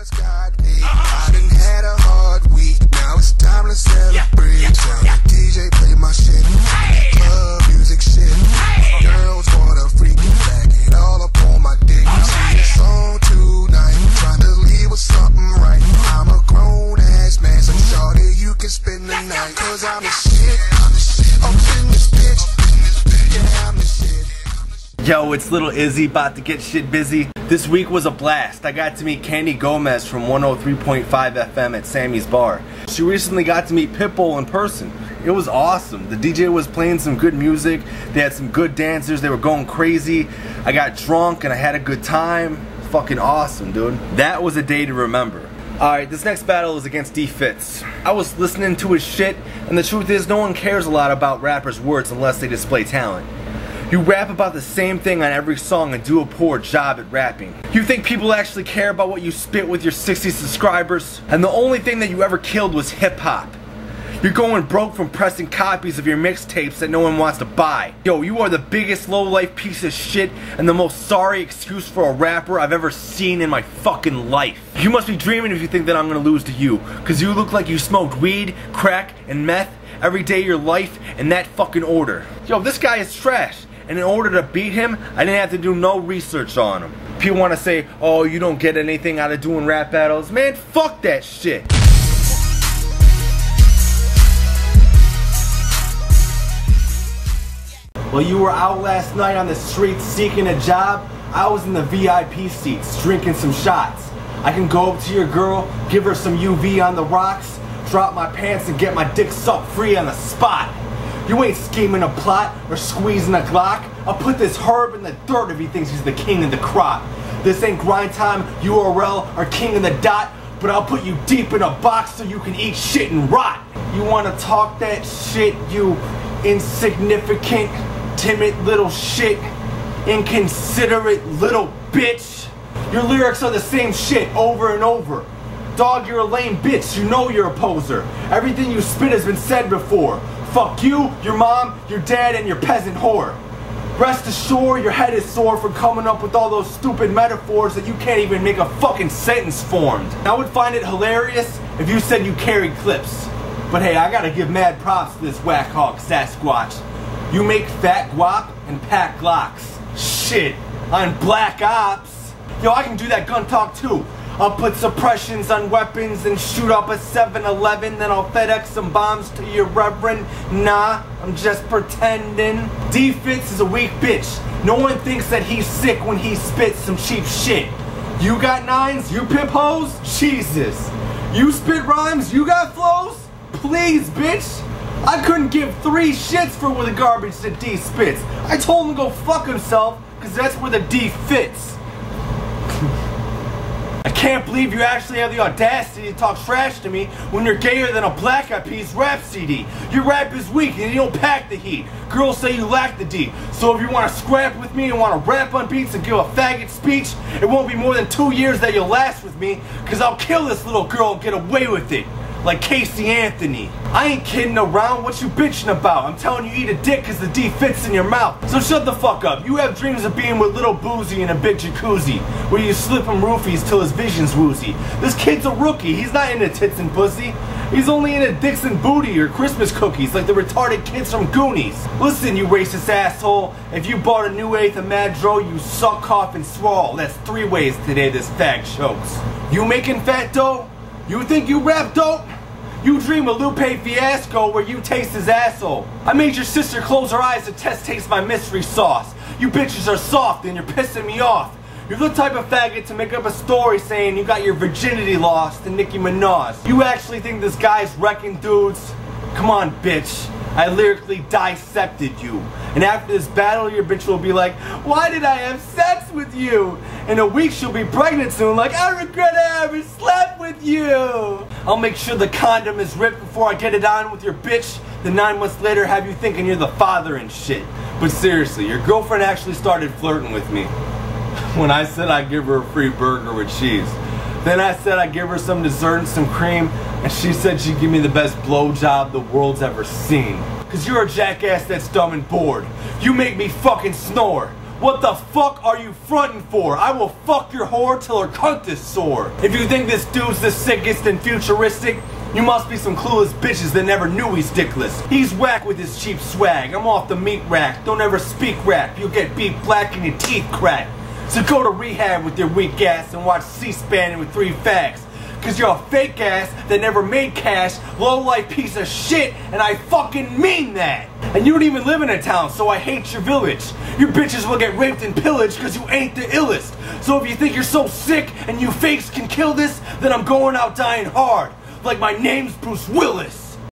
just got me. I done had a hard week. Now it's time to celebrate. Tell the DJ play my shit. Club music shit. Girls wanna freak me, back it all up on my dick. See this song tonight. Trying to leave with something right. I'm a grown ass man, so shorty you can spend the night. Cause I'm the shit. I'm in this bitch. Yeah, I'm the shit. Yo, it's Little Izzy, about to get shit busy. This week was a blast. I got to meet Candy Gomez from 103.5 FM at Sammy's Bar. She recently got to meet Pitbull in person. It was awesome. The DJ was playing some good music. They had some good dancers. They were going crazy. I got drunk and I had a good time. Fucking awesome, dude. That was a day to remember. Alright, this next battle is against D Fitz. I was listening to his shit, and the truth is no one cares a lot about rappers' words unless they display talent. You rap about the same thing on every song and do a poor job at rapping. You think people actually care about what you spit with your 60 subscribers? And the only thing that you ever killed was hip-hop. You're going broke from pressing copies of your mixtapes that no one wants to buy. Yo, you are the biggest low-life piece of shit and the most sorry excuse for a rapper I've ever seen in my fucking life. You must be dreaming if you think that I'm gonna lose to you, cause you look like you smoked weed, crack, and meth every day of your life in that fucking order. Yo, this guy is trash. And in order to beat him, I didn't have to do no research on him. People want to say, oh, you don't get anything out of doing rap battles. Man, fuck that shit. While you were out last night on the streets seeking a job, I was in the VIP seats drinking some shots. I can go up to your girl, give her some UV on the rocks, drop my pants and get my dick sucked free on the spot. You ain't scheming a plot or squeezing a Glock. I'll put this herb in the dirt if he thinks he's the king of the crop. This ain't grind time, URL, or king of the dot, but I'll put you deep in a box so you can eat shit and rot. You wanna talk that shit, you insignificant, timid little shit, inconsiderate little bitch. Your lyrics are the same shit over and over. Dog, you're a lame bitch, you know you're a poser. Everything you spit has been said before. Fuck you, your mom, your dad, and your peasant whore. Rest assured, your head is sore for coming up with all those stupid metaphors that you can't even make a fucking sentence formed. I would find it hilarious if you said you carried clips. But hey, I gotta give mad props to this whack hog Sasquatch. You make fat guap and pack Glocks. Shit, on Black Ops. Yo, I can do that gun talk too. I'll put suppressions on weapons and shoot up a 7-Eleven, then I'll FedEx some bombs to your reverend. Nah, I'm just pretending. D Fitz is a weak bitch. No one thinks that he's sick when he spits some cheap shit. You got nines? You pimp hoes? Jesus. You spit rhymes? You got flows? Please, bitch. I couldn't give 3 shits for the garbage that D spits. I told him to go fuck himself, cause that's where the D fits. I can't believe you actually have the audacity to talk trash to me when you're gayer than a Black Eyed Peas rap CD. Your rap is weak and you don't pack the heat. Girls say you lack the D. So if you want to scrap with me and want to rap on beats and give a faggot speech, it won't be more than 2 years that you'll last with me, cause I'll kill this little girl and get away with it. Like Casey Anthony. I ain't kidding around, what you bitching about? I'm telling you eat a dick cause the D fits in your mouth. So shut the fuck up. You have dreams of being with Little Boozy in a big jacuzzi, where you slip him roofies till his vision's woozy. This kid's a rookie, he's not into tits and pussy. He's only into dicks and booty or Christmas cookies like the retarded kids from Goonies. Listen, you racist asshole, if you bought a new 8th of Madro, you suck, cough, and swallow. That's 3 ways today this fag chokes. You making fat dough? You think you rap dope? You dream of Lupe Fiasco where you taste his asshole. I made your sister close her eyes to taste my mystery sauce. You bitches are soft and you're pissing me off. You're the type of faggot to make up a story saying you got your virginity lost to Nicki Minaj. You actually think this guy's wrecking dudes? Come on, bitch. I lyrically dissected you. And after this battle, your bitch will be like, why did I have sex with you? In a week, she'll be pregnant soon, like, I regret I ever slept with you. I'll make sure the condom is ripped before I get it on with your bitch. Then 9 months later, have you thinking you're the father and shit. But seriously, your girlfriend actually started flirting with me when I said I'd give her a free burger with cheese. Then I said I'd give her some dessert and some cream, and she said she'd give me the best blowjob the world's ever seen. Cause you're a jackass that's dumb and bored. You make me fucking snore. What the fuck are you frontin' for? I will fuck your whore till her cunt is sore. If you think this dude's the sickest and futuristic, you must be some clueless bitches that never knew he's dickless. He's whack with his cheap swag. I'm off the meat rack. Don't ever speak rap. You'll get beat black and your teeth crack. So go to rehab with your weak ass and watch C-SPAN with 3 fags. Cause you're a fake ass that never made cash, low-life piece of shit, and I fucking mean that. And you don't even live in a town, so I hate your village. Your bitches will get raped and pillaged cause you ain't the illest. So if you think you're so sick and you fakes can kill this, then I'm going out dying hard. Like my name's Bruce Willis.